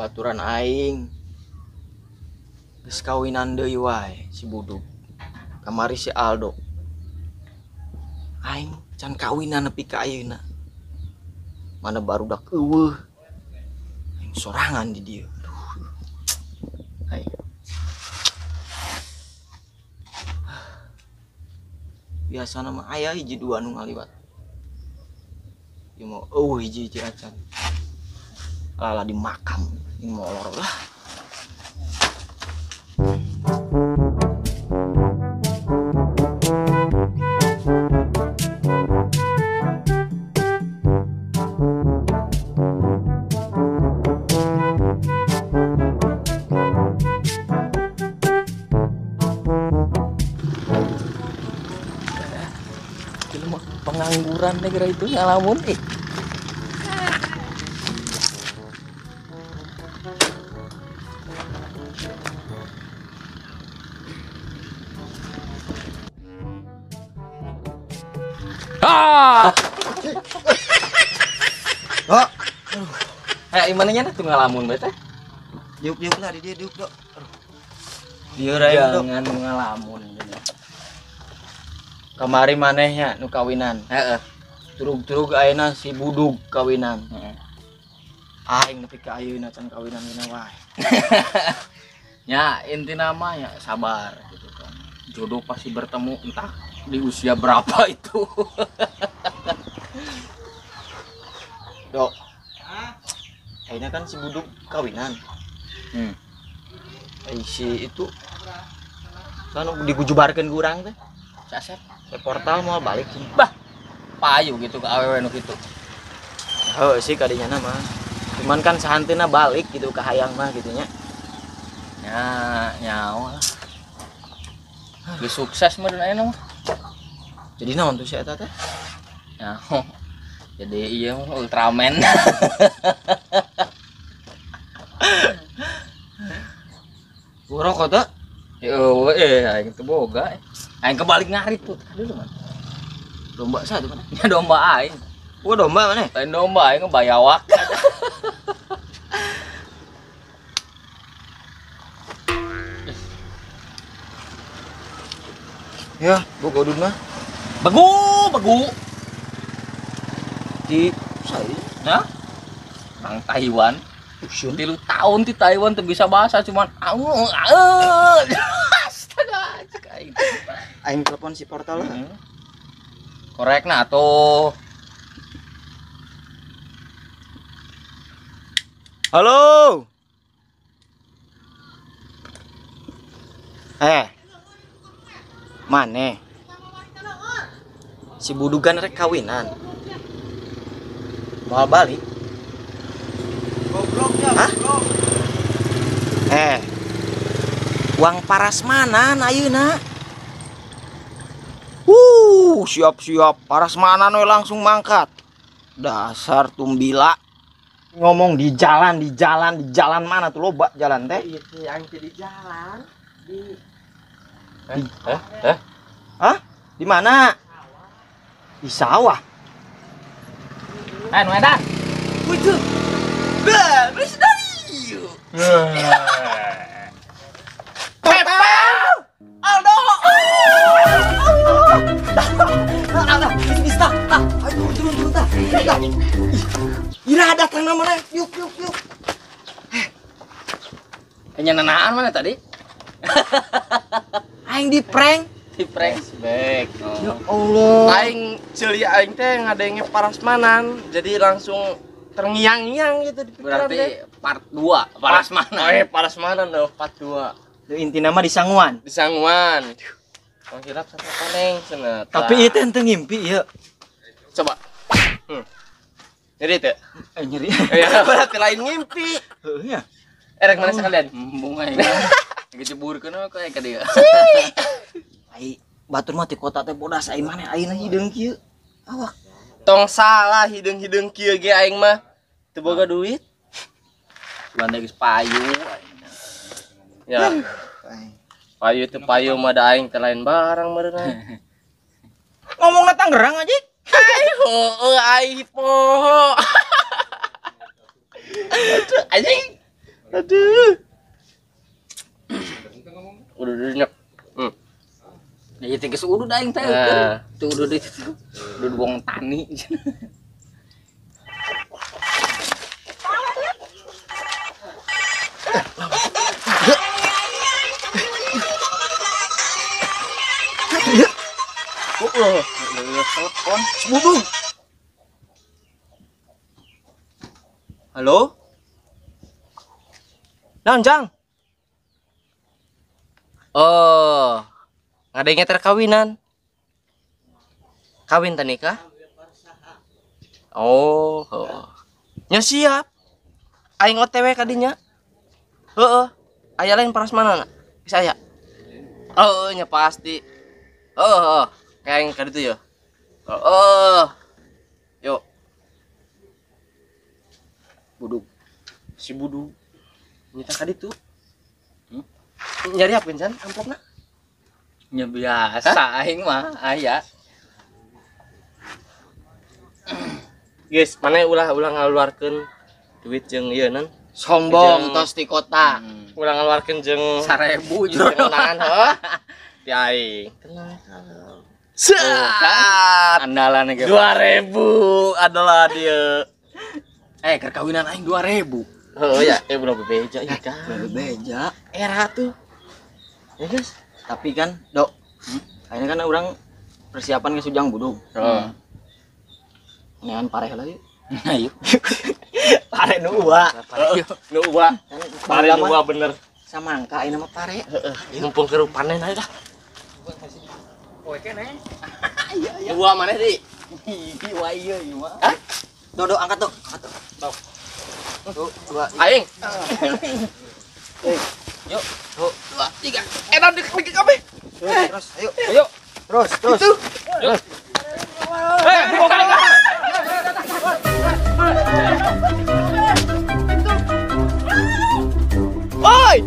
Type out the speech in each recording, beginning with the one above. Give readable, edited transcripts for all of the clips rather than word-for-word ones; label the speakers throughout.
Speaker 1: baturan aing geus kawinan deui wae si Buduk. Kamari si Aldo. Aing can kawinan nepi ka ayeuna. Mana barudak eueuh. Aing sorangan di dieu. Aduh. Aing. Biasana mah aya hiji dua nu ngaliwat. Ieu mau hiji acan. Lala di makam ini molor lah. Pengangguran negara itu ngalamun Oh. Imananya tuh ngalamun bete. Diuk lah di dia diuk dok. Dia jangan ngalamun. Kamari manehnya nu kawinan. Turug-turug ayeuna si Budug kawinan. Aing nepi ka ayeuna can kawinan dina wae. Ya intina mah ya sabar gitu kan. Jodoh pasti bertemu entah di usia berapa itu. Dok. Ayeuna kan si Budug kawinan. Si itu kan digujubarkeun ku urang teh. Si Asep portal mau balik bah payu gitu ke awewe nu kitu. Heuh sih kadinya mah. Cuman kan sahanteuna balik gitu ke hayang mah gitu nya. Ya nyawa lah. Geus sukses mah dan ayeuna mah. Jadi naon tuh si eta teh? Ya. Jadi iya mah Ultraman. Urang kota? Aing teu boga. Aing kebalik ngarit tuh. Aduh mah. Domba satu mana? Ya domba aing. Domba mana? Lain domba aing bayawak. Ya, bogodun mah. Begu. Di saya. Nah. Orang Taiwan. 3 tahun di Taiwan tuh bisa bahasa cuman astaga aing telepon si portal lah. Korek nah tuh. Halo. Mane? Si Budugan rek kawinan. Mau balik? Hah? Uang parasmanan ayeuna. Siap-siap parasmanan we langsung mangkat. Dasar tumbila. Ngomong di jalan mana tuh loba jalan teh? Iya, yang di jalan di Di mana? Di sawah. Nu edan. Wuih. Beres dari yuk. Aldo. Bisa. Ayo turun tah. Ira datang namanya. Yuk. Kayaknya nanaan mana tadi? Aing di prank back. Ya Allah.
Speaker 2: Aing celia aing teh ngadenge parasmanan, jadi langsung terngiang-ngiang gitu di pikiran.
Speaker 1: Berarti part 2 parasmanan.
Speaker 2: Parasmanan loh part 2.
Speaker 1: Itu inti nama di Sanguan.
Speaker 2: Mangkirap sampai paneng cenah.
Speaker 1: Tapi itu ente ngimpi ya.
Speaker 2: Coba. Nyeri teh?
Speaker 1: Nyeri.
Speaker 2: Ya berarti lain ngimpi.
Speaker 1: Heeh ya.
Speaker 2: Rek mana sekalian?
Speaker 1: Bunga ini. Diceburkeun kayak ka dieu. Ai batur mah ti kota teh bodas aing mane ayeuna hideung kieu. Awak.
Speaker 2: Tong salah hideung kieu ge aing mah. Teu boga duit.
Speaker 1: Belanda geus payu.
Speaker 2: Ya. Payu teu payu mah da aing teh lain barang meureunna.
Speaker 1: Ngomongna Tangerang aja.
Speaker 2: Ai heueuh ai poho. Anjing. Aduh. Udah nyek.
Speaker 3: Nah, ya tinggal sudu dah yang tahu
Speaker 2: Nah.
Speaker 3: kan. Tuh udah buang tani.
Speaker 1: Telepon Budung. Halo?
Speaker 2: Naon, Jang? Oh, ngadengnya terkawinan. Kawin teh nikah? Oh, nya siap. Aing OTW kadinya. Heeh. Aya lain prasmanan bisa aya. Oh, nya pasti. Oh, kayak yang kaditu ya. Oh. Yuk. Buduk. Si Buduk. Nyita kaditu. Nyari apa Jan? Amplopna?
Speaker 3: Ya biasa aing mah aya.
Speaker 2: Guys, mana ulah ngaluarkeun duit jeung ieu nan?
Speaker 1: Sombong
Speaker 2: Jeung-
Speaker 1: tos di kota.
Speaker 2: Ulah ngaluarkeun jeung
Speaker 3: 1000
Speaker 2: jeung
Speaker 3: juga.
Speaker 2: undangan heuh. Di aing.
Speaker 3: Andalan ge.
Speaker 2: 2000 adalah dia.
Speaker 3: Kerkawinan aing 2000.
Speaker 2: Heuh ya, bener bebeja ya kan.
Speaker 1: Bebeja.
Speaker 2: Era tuh. Ya guys.
Speaker 1: Tapi kan, Dok. Kayaknya kan orang persiapan ke Sujang Budung.
Speaker 2: Heeh.
Speaker 1: Nean pareh lagi.
Speaker 3: Ayo.
Speaker 1: Pare nu ua.
Speaker 2: Nu uwa. Pare
Speaker 1: Bangga
Speaker 2: nu
Speaker 1: mah
Speaker 2: uwa bener.
Speaker 1: samangka ini mah pare.
Speaker 2: Heeh. Mumpung ke rupanen aja dah.
Speaker 3: Poe keneh.
Speaker 2: Nu uwa maneh di.
Speaker 3: Ih, wah iya ieu mah.
Speaker 2: Hah?
Speaker 1: Dok, angkat Dok. Angkat Dok.
Speaker 2: Dok.
Speaker 1: Tuh, dua.
Speaker 2: Aing.
Speaker 1: Yuk. Tuh.
Speaker 2: 2 3. Edan dikit kabeh.
Speaker 1: Terus, ayo.
Speaker 2: Ayo.
Speaker 1: Terus, terus.
Speaker 2: Oi.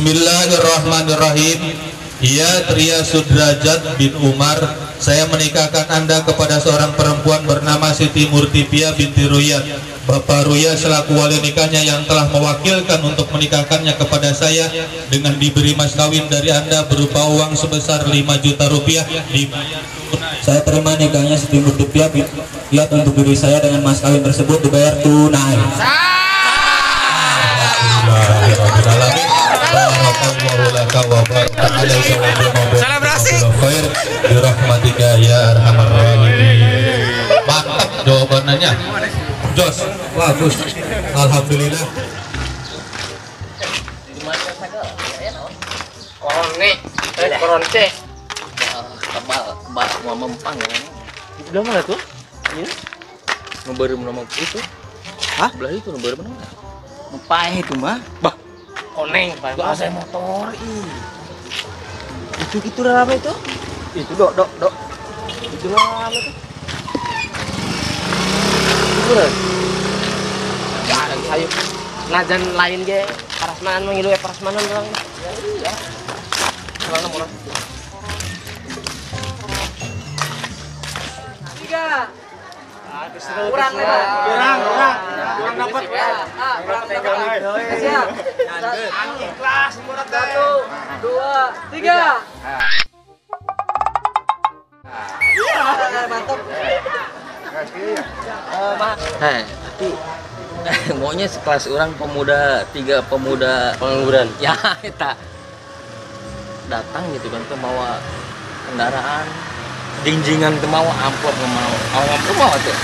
Speaker 4: Bismillahirrahmanirrahim. Ya Tria Sudrajat bin Umar, saya menikahkan Anda kepada seorang perempuan bernama Siti Murtipia binti Ruyat. Bapak Ruya selaku wali nikahnya yang telah mewakilkan untuk menikahkannya kepada saya dengan diberi mas kawin dari Anda berupa uang sebesar 5 juta rupiah.
Speaker 5: Saya terima nikahnya Siti Murtipia lihat untuk diri saya dengan mas kawin tersebut dibayar tunai.
Speaker 4: Khair birahmatika ya arhamar rahimin. Mantap jawabannya. Jos, bagus. Alhamdulillah.
Speaker 2: Korone. Koronce.
Speaker 3: Tebal mau mempang ya.
Speaker 2: Udah mana tuh?
Speaker 3: Ngeberum nama itu.
Speaker 1: Hah?
Speaker 3: Belah itu ngeberum nama.
Speaker 1: Mempah itu mah.
Speaker 2: Koneng, Pak.
Speaker 3: Gak saya motor
Speaker 1: Itu rame itu. Itu Dok. Itu rame itu.
Speaker 2: Beureun. Jarang sayup. Najan lain ge parasmanan mah ngilu parasmanan urang. Ya. Soalna murah. 3. Kurang dapat. Siap. Ikhlas murah 1, 2, 3. Iya, mantap.
Speaker 3: Tapi maunya sekelas orang pemuda 3 pemuda
Speaker 2: Pengangguran.
Speaker 3: ya eta datang gitu kan tuh bawa kendaraan jinjingan tuh mau amplop nggak mau amplop mau tuh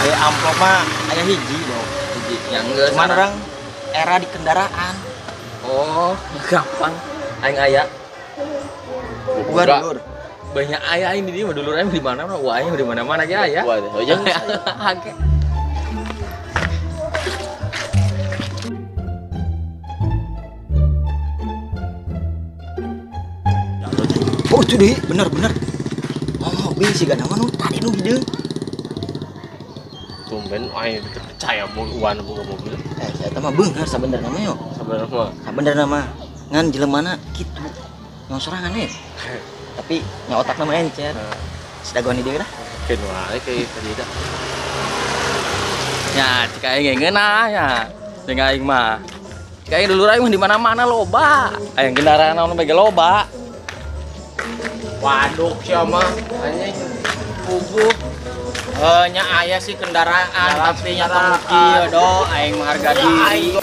Speaker 1: Aya amplop mah aya hiji dong.
Speaker 3: hiji yang enggak
Speaker 1: Cuman orang era di kendaraan.
Speaker 3: oh gampang aing aya
Speaker 1: Gua dulur.
Speaker 3: banyak aya aing di dia mah dulur aing di mana mah wah aing di mana-mana ge aya
Speaker 2: Waduh, jeung
Speaker 3: Hage.
Speaker 1: Oh itu deh, bener. Oh mobil sih gak nama nu tadi nu hideung.
Speaker 2: tumben aing percaya bukan boga mobil.
Speaker 1: Saya mah beunghar sabenerna mah yo.
Speaker 2: Sabenerna
Speaker 1: Sabenerna mah ngan jelemana kitu. Nyawa sorangan we. Tapi nya otakna mah encer. Sedagoan di dieu dah.
Speaker 2: keun wae ke tadi dah.
Speaker 3: Ya, cik aing ngeuna ya. Jeung aing mah. Cik aing dulur aing mah di mana-mana loba. Aya kendaraan anu bege loba.
Speaker 2: Waduk sia mah anjing puguh.
Speaker 1: Nya aya sih kendaraan tapi nya tong kieu do aing mah harga diri.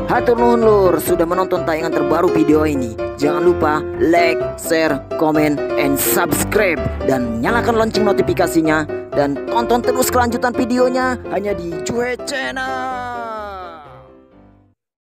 Speaker 6: Hatur nuhun lur sudah menonton tayangan terbaru video ini. Jangan lupa like, share, komen, and subscribe. Dan nyalakan lonceng notifikasinya. Dan tonton terus kelanjutan videonya hanya di Cuek Channel.